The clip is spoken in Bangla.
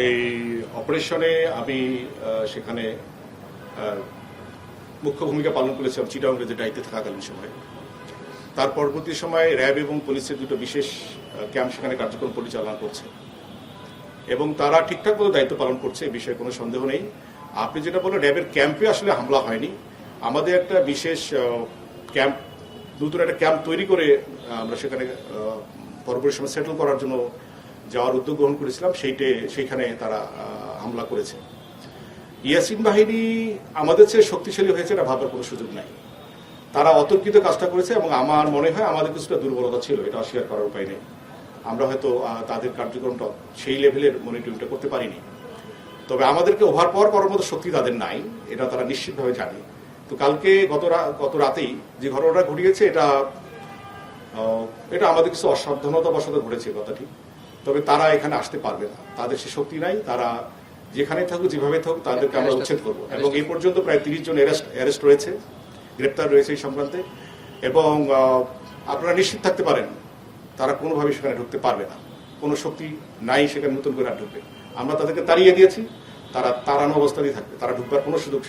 এই অপারেশনে আমি সেখানে মুখ্য ভূমিকা পালন করেছিলাম চিটাগং রেঞ্জের দায়িত্বে থাকাকালীন সময়ে। তার পরবর্তী সময়ে র্যাব এবং পুলিশের দুটো বিশেষ ক্যাম্প সেখানে কার্যক্রম পরিচালনা করছে এবং তারা ঠিকঠাক মতো দায়িত্ব পালন করছে, এ বিষয়ে কোনো সন্দেহ নেই। আপনি যেটা বলেন র্যাবের ক্যাম্পে আসলে হামলা হয়নি, আমাদের একটা বিশেষ ক্যাম্প নতুন একটা ক্যাম্প তৈরি করে আমরা সেখানে পরবর্তী সময় সেটেল করার জন্য যাওয়ার উদ্যোগ গ্রহণ করেছিলাম, সেইখানে তারা হামলা করেছে। ইয়াসিন বাহিনী আমাদের চেয়ে শক্তিশালী হয়েছে এটা ভাবার কোনো সুযোগ নাই। তারা অতর্কিত কাজটা করেছে এবং আমার মনে হয় আমাদের কিছুটা দুর্বলতা ছিল, এটা অস্বীকার করার উপায় নেই। আমরা হয়তো তাদের কার্যক্রমটা সেই লেভেলের মনিটরিংটা করতে পারিনি, তবে আমাদেরকে ওভার পাওয়ার করার মতো শক্তি তাদের নাই, এটা তারা নিশ্চিতভাবে জানে। তো কালকে গত রাতেই যে ঘটনাটা ঘটিয়েছে এটা আমাদের কিছু অসাবধানতা বশত ঘটেছে কথাটি, তবে তারা এখানে আসতে পারবে না, তাদের সে শক্তি নাই। তারা যেখানে থাকুক যেভাবে থাকুক তাদেরকে আমরা উচ্ছেদ করবো এবং এই পর্যন্ত প্রায় 30 জন অ্যারেস্ট রয়েছে, গ্রেপ্তার রয়েছে এই সংক্রান্তে। এবং আপনারা নিশ্চিত থাকতে পারেন তারা কোনোভাবে সেখানে ঢুকতে পারবে না, কোনো শক্তি নাই সেখানে নতুন করে আর ঢুকবে। আমরা তাদেরকে তাড়িয়ে দিয়েছি, তারা তাড়ানো অবস্থাতেই থাকবে, তারা ঢুকবার কোনো সুযোগ